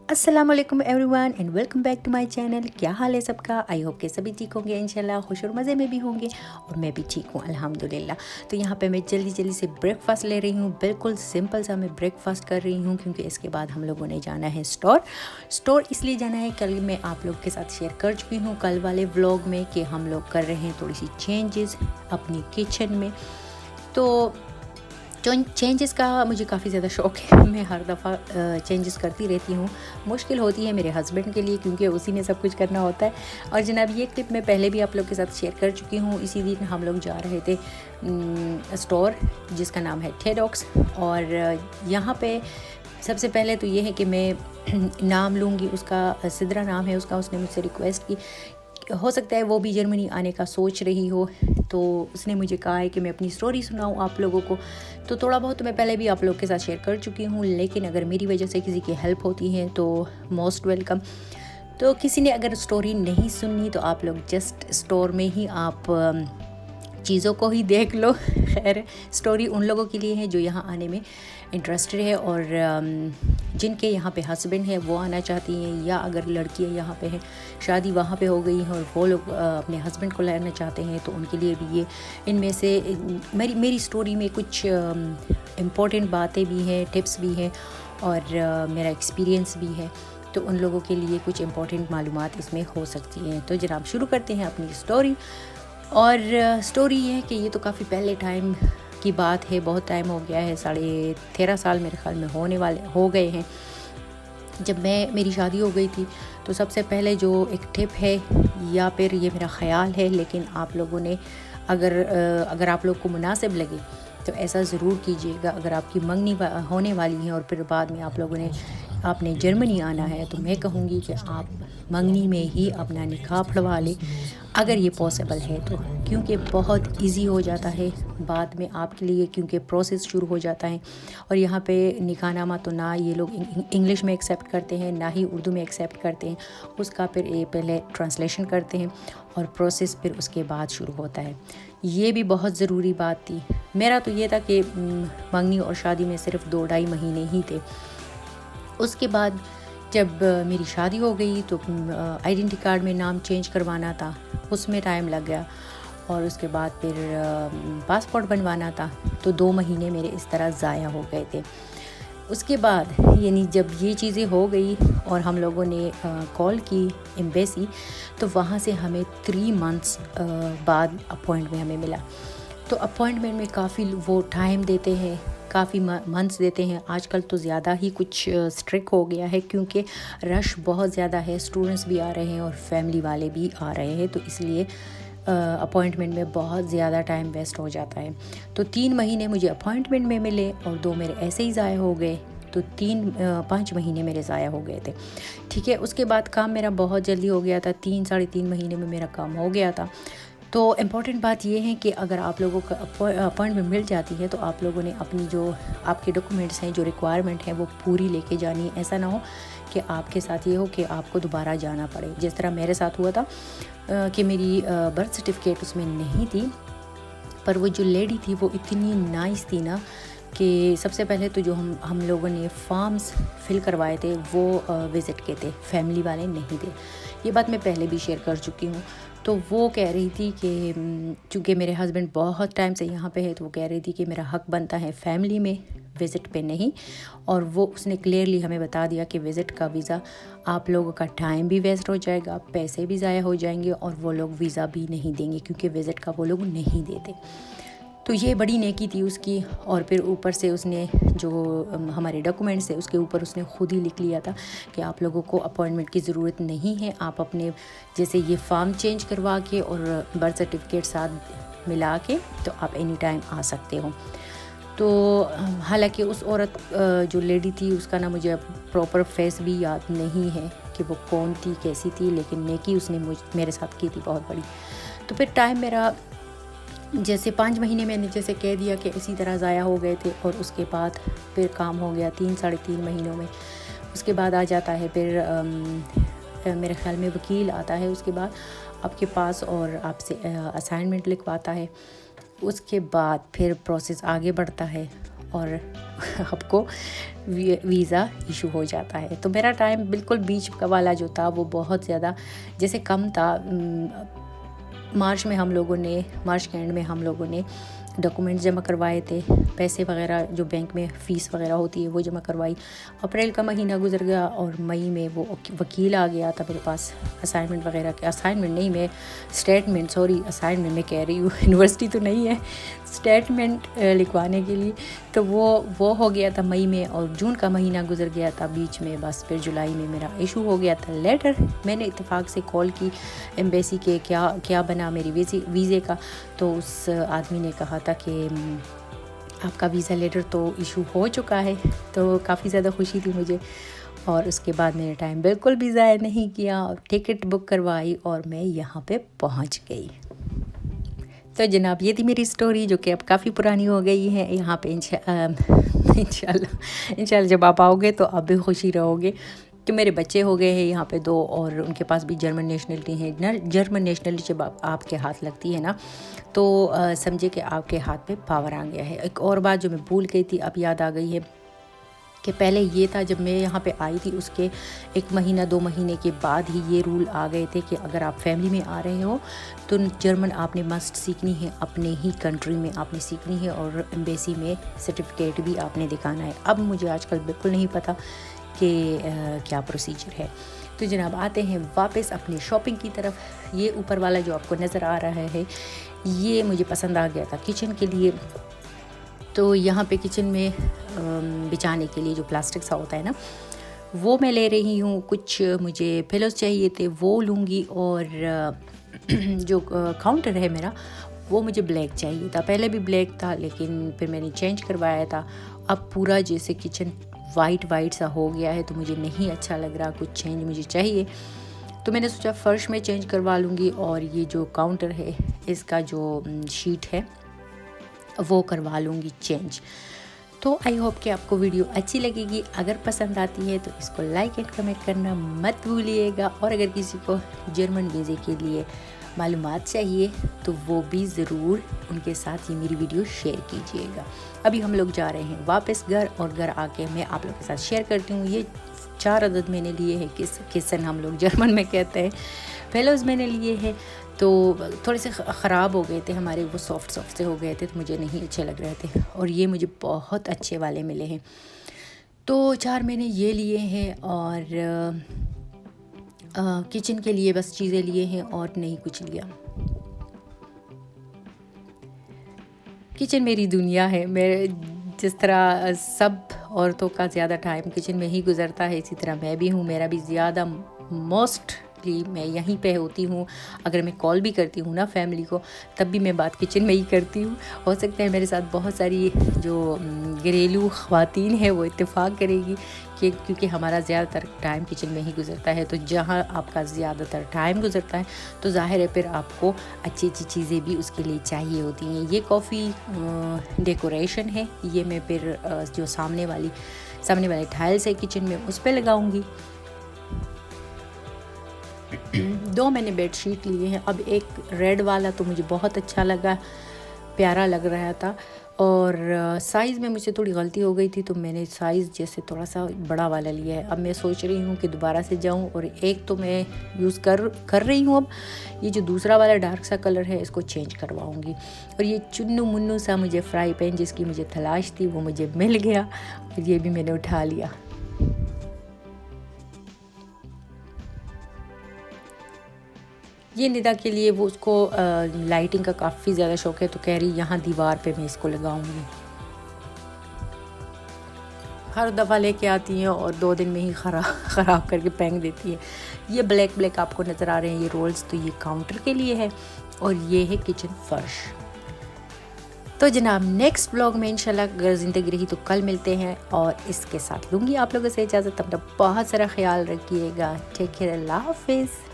अस्सलाम वालेकुम everyone and welcome back to my channel. क्या हाल है सबका? आई होप के सभी ठीक होंगे इंशाल्लाह, खुश और मज़े में भी होंगे और मैं भी ठीक हूँ अल्हम्दुलिल्लाह। तो यहाँ पे मैं जल्दी से ब्रेकफास्ट ले रही हूँ। बिल्कुल सिंपल सा मैं ब्रेकफास्ट कर रही हूँ क्योंकि इसके बाद हम लोगों ने जाना है स्टोर इसलिए जाना है, कल मैं आप लोग के साथ शेयर कर चुकी हूँ कल वाले व्लॉग में कि हम लोग कर रहे हैं थोड़ी सी चेंजेस अपनी किचन में। तो चेंजेस का मुझे काफ़ी ज़्यादा शौक़ है। मैं हर दफ़ा चेंजेस करती रहती हूँ। मुश्किल होती है मेरे हस्बैंड के लिए क्योंकि उसी ने सब कुछ करना होता है। और जनाब ये क्लिप मैं पहले भी आप लोग के साथ शेयर कर चुकी हूँ। इसी दिन हम लोग जा रहे थे स्टोर जिसका नाम है टेडॉक्स। और यहाँ पे सबसे पहले तो ये है कि मैं नाम लूँगी, उसका सिद्रा नाम है उसका। उसने मुझसे रिक्वेस्ट की, हो सकता है वो भी जर्मनी आने का सोच रही हो, तो उसने मुझे कहा है कि मैं अपनी स्टोरी सुनाऊं आप लोगों को। तो थोड़ा बहुत तो मैं पहले भी आप लोग के साथ शेयर कर चुकी हूं, लेकिन अगर मेरी वजह से किसी की हेल्प होती है तो मोस्ट वेलकम। तो किसी ने अगर स्टोरी नहीं सुननी तो आप लोग जस्ट स्टोर में ही आप चीज़ों को ही देख लो। खैर स्टोरी उन लोगों के लिए है जो यहाँ आने में इंटरेस्टेड है और जिनके यहाँ पे हस्बैंड है वो आना चाहती हैं, या अगर लड़कियाँ यहाँ पे हैं, शादी वहाँ पे हो गई है और वो लोग अपने हस्बैंड को लाना चाहते हैं, तो उनके लिए भी ये इनमें से मेरी स्टोरी में कुछ इम्पोर्टेंट बातें भी हैं, टिप्स भी हैं और मेरा एक्सपीरियंस भी है। तो उन लोगों के लिए कुछ इम्पोर्टेंट मालूमात इसमें हो सकती हैं। तो जनाब शुरू करते हैं अपनी स्टोरी। और स्टोरी ये है कि ये तो काफ़ी पहले टाइम की बात है, बहुत टाइम हो गया है, 13.5 साल मेरे ख्याल में हो गए हैं जब मेरी शादी हो गई थी। तो सबसे पहले जो एक टिप है या फिर ये मेरा ख़याल है, लेकिन आप लोगों ने अगर आप लोग को मुनासिब लगे तो ऐसा ज़रूर कीजिएगा। अगर आपकी मंगनी होने वाली है और फिर बाद में आपने जर्मनी आना है, तो मैं कहूँगी कि आप मंगनी में ही अपना निकाह पढ़वा लें अगर ये पॉसिबल है तो, क्योंकि बहुत इजी हो जाता है बाद में आपके लिए, क्योंकि प्रोसेस शुरू हो जाता है। और यहाँ पे निकाहनामा तो ना ये लोग इंग्लिश में एक्सेप्ट करते हैं ना ही उर्दू में एक्सेप्ट करते हैं, उसका फिर ये पहले ट्रांसलेशन करते हैं और प्रोसेस फिर उसके बाद शुरू होता है। ये भी बहुत ज़रूरी बात थी। मेरा तो ये था कि मंगनी और शादी में सिर्फ 2-2.5 महीने ही थे। उसके बाद जब मेरी शादी हो गई तो आइडेंटिटी कार्ड में नाम चेंज करवाना था, उसमें टाइम लग गया। और उसके बाद फिर पासपोर्ट बनवाना था, तो 2 महीने मेरे इस तरह ज़ाया हो गए थे। उसके बाद यानी जब ये चीज़ें हो गई और हम लोगों ने कॉल की एम्बेसी, तो वहाँ से हमें 3 मंथ्स बाद अपॉइंटमेंट हमें मिला। तो अपॉइंटमेंट में काफ़ी वो टाइम देते हैं, काफ़ी मंथ्स देते हैं। आजकल तो ज़्यादा ही कुछ स्ट्रिक्ट हो गया है क्योंकि रश बहुत ज़्यादा है, स्टूडेंट्स भी आ रहे हैं और फैमिली वाले भी आ रहे हैं, तो इसलिए अपॉइंटमेंट में बहुत ज़्यादा टाइम वेस्ट हो जाता है। तो 3 महीने मुझे अपॉइंटमेंट में मिले और 2 मेरे ऐसे ही ज़ाया हो गए, तो 5 महीने मेरे ज़ाया हो गए थे। ठीक है, उसके बाद काम मेरा बहुत जल्दी हो गया था, 3-3.5 महीने में मेरा काम हो गया था। तो इम्पॉर्टेंट बात ये है कि अगर आप लोगों का अपॉइंटमेंट मिल जाती है तो आप लोगों ने अपनी जो आपके डॉक्यूमेंट्स हैं, जो रिक्वायरमेंट है, वो पूरी लेके जानी है। ऐसा ना हो कि आपके साथ ये हो कि आपको दोबारा जाना पड़े, जिस तरह मेरे साथ हुआ था कि मेरी बर्थ सर्टिफिकेट उसमें नहीं थी, पर वो जो लेडी थी वो इतनी नाइस थी ना कि सबसे पहले तो जो हम लोगों ने फॉर्म्स फिल करवाए थे वो विज़िट के थे, फैमिली वाले नहीं थे। ये बात मैं पहले भी शेयर कर चुकी हूँ। तो वो कह रही थी कि चूँकि मेरे हस्बैंड बहुत टाइम से यहाँ पे है, तो वो कह रही थी कि मेरा हक बनता है फैमिली में, विज़िट पे नहीं। और वो उसने क्लियरली हमें बता दिया कि विज़िट का वीज़ा आप लोगों का टाइम भी वेस्ट हो जाएगा, पैसे भी ज़ाया हो जाएंगे और वो लोग वीज़ा भी नहीं देंगे क्योंकि विज़िट का वो लोग नहीं देते। तो ये बड़ी नेकी थी उसकी। और फिर ऊपर से उसने जो हमारे डॉक्यूमेंट्स है उसके ऊपर उसने खुद ही लिख लिया था कि आप लोगों को अपॉइंटमेंट की ज़रूरत नहीं है, आप अपने जैसे ये फॉर्म चेंज करवा के और बर्थ सर्टिफिकेट साथ मिला के तो आप एनी टाइम आ सकते हो। तो हालांकि उस औरत जो लेडी थी उसका ना मुझे प्रॉपर फेस भी याद नहीं है कि वो कौन थी, कैसी थी, लेकिन नेकी उसने मेरे साथ की थी बहुत बड़ी। तो फिर टाइम मेरा जैसे 5 महीने मैंने जैसे कह दिया कि इसी तरह ज़ाया हो गए थे। और उसके बाद फिर काम हो गया 3-3.5 महीनों में। उसके बाद आ जाता है फिर मेरे ख्याल में वकील आता है उसके बाद आपके पास और आपसे असाइनमेंट लिखवाता है। उसके बाद फिर प्रोसेस आगे बढ़ता है और आपको वीज़ा इशू हो जाता है। तो मेरा टाइम बिल्कुल बीच का वाला जो था वो बहुत ज़्यादा जैसे कम था। मार्च के एंड में हम लोगों ने डॉक्यूमेंट्स जमा करवाए थे, पैसे वगैरह जो बैंक में फ़ीस वगैरह होती है वो जमा करवाई। अप्रैल का महीना गुजर गया और मई में वो वकील आ गया था मेरे पास असाइनमेंट वगैरह के, असाइनमेंट मैं कह रही हूँ यूनिवर्सिटी तो नहीं है, स्टेटमेंट लिखवाने के लिए। तो वो हो गया था मई में और जून का महीना गुजर गया था बीच में। बस फिर जुलाई में मेरा इशू हो गया था लेटर। मैंने इत्तेफाक से कॉल की एम्बेसी के, क्या बना मेरी वीज़े का। तो उस आदमी ने कहा था कि आपका वीज़ा लेटर तो इशू हो चुका है। तो काफ़ी ज़्यादा खुशी थी मुझे। और उसके बाद मैंने टाइम बिल्कुल भी ज़ाया नहीं किया, टिकट बुक करवाई और मैं यहाँ पे पहुँच गई। तो जनाब ये थी मेरी स्टोरी जो कि अब काफ़ी पुरानी हो गई है। यहाँ पे इंशाल्लाह जब आप आओगे तो आप भी खुशी रहोगे कि मेरे बच्चे हो गए हैं यहाँ पे 2 और उनके पास भी जर्मन नेशनलिटी है। जर्मन नेशनलिटी जब आपके हाथ लगती है ना तो समझे कि आपके हाथ पे पावर आ गया है। एक और बात जो मैं भूल गई थी अब याद आ गई है कि पहले ये था जब मैं यहाँ पे आई थी उसके 1 महीना 2 महीने के बाद ही ये रूल आ गए थे कि अगर आप फैमिली में आ रहे हो तो जर्मन आपने मस्ट सीखनी है, अपने ही कंट्री में आपने सीखनी है और एम्बेसी में सर्टिफिकेट भी आपने दिखाना है। अब मुझे आजकल बिल्कुल नहीं पता कि क्या प्रोसीजर है। तो जनाब आते हैं वापस अपनी शॉपिंग की तरफ। ये ऊपर वाला जो आपको नज़र आ रहा है ये मुझे पसंद आ गया था किचन के लिए। तो यहाँ पे किचन में बिछाने के लिए जो प्लास्टिक सा होता है ना वो मैं ले रही हूँ। कुछ मुझे पिलोज चाहिए थे वो लूँगी और जो काउंटर है मेरा वो मुझे ब्लैक चाहिए था। पहले भी ब्लैक था लेकिन फिर मैंने चेंज करवाया था। अब पूरा जैसे किचन वाइट सा हो गया है तो मुझे नहीं अच्छा लग रहा, कुछ चेंज मुझे चाहिए। तो मैंने सोचा फ़र्श में चेंज करवा लूँगी और ये जो काउंटर है इसका जो शीट है वो करवा लूँगी चेंज। तो आई होप कि आपको वीडियो अच्छी लगेगी। अगर पसंद आती है तो इसको लाइक एंड कमेंट करना मत भूलिएगा और अगर किसी को जर्मन वीज़े के लिए मालूमात चाहिए तो वो भी ज़रूर उनके साथ ये मेरी वीडियो शेयर कीजिएगा। अभी हम लोग जा रहे हैं वापस घर और घर आके मैं आप लोग के साथ शेयर करती हूँ। ये 4 अदद मैंने लिए हैं, किसन हम लोग जर्मन में कहते हैं। फेलोज़ मैंने लिए हैं तो थोड़े से ख़राब हो गए थे हमारे, वो सॉफ्ट से हो गए थे तो मुझे नहीं अच्छे लग रहे थे और ये मुझे बहुत अच्छे वाले मिले हैं। तो 4 मैंने ये लिए हैं और किचन के लिए बस चीज़ें लिए हैं और नहीं कुछ लिया। किचन मेरी दुनिया है। मेरे जिस तरह सब औरतों का ज़्यादा टाइम किचन में ही गुजरता है इसी तरह मैं भी हूँ। मेरा भी ज़्यादा मोस्टली मैं यहीं पे होती हूँ। अगर मैं कॉल भी करती हूँ ना फैमिली को तब भी मैं बात किचन में ही करती हूँ। हो सकता है मेरे साथ बहुत सारी जो घरेलू ख़वातीन है वो इत्तेफाक करेगी कि क्योंकि हमारा ज़्यादातर टाइम किचन में ही गुजरता है। तो जहाँ आपका ज़्यादातर टाइम गुजरता है तो ज़ाहिर है फिर आपको अच्छी चीज़ें भी उसके लिए चाहिए होती हैं। ये कॉफ़ी डेकोरेशन है, ये मैं फिर जो सामने वाले टाइल्स है किचन में उस पर लगाऊंगी। 2 मैंने बेडशीट लिए हैं। अब एक रेड वाला तो मुझे बहुत अच्छा लगा, प्यारा लग रहा था और साइज़ में मुझसे थोड़ी गलती हो गई थी तो मैंने साइज़ जैसे थोड़ा सा बड़ा वाला लिया है। अब मैं सोच रही हूँ कि दोबारा से जाऊँ और एक तो मैं यूज़ कर रही हूँ। अब ये जो दूसरा वाला डार्क सा कलर है इसको चेंज करवाऊँगी। और ये चुन्नू मुन्नू सा मुझे फ्राई पैन जिसकी मुझे तलाश थी वो मुझे मिल गया और ये भी मैंने उठा लिया। ये निदा के लिए वो उसको लाइटिंग का काफ़ी ज़्यादा शौक है तो कह रही यहाँ दीवार पे मैं इसको लगाऊंगी। हर दफ़ा लेके आती हैं और 2 दिन में ही ख़राब करके फेंक देती है। ये ब्लैक आपको नज़र आ रहे हैं ये रोल्स, तो ये काउंटर के लिए है और ये है किचन फर्श। तो जनाब नेक्स्ट ब्लॉग में इंशाल्लाह अगर ज़िंदगी रही तो कल मिलते हैं और इसके साथ लूँगी आप लोगों से इजाज़त। अपना बहुत सारा ख्याल रखिएगा। टेक केयर, अल्लाह हाफिज़।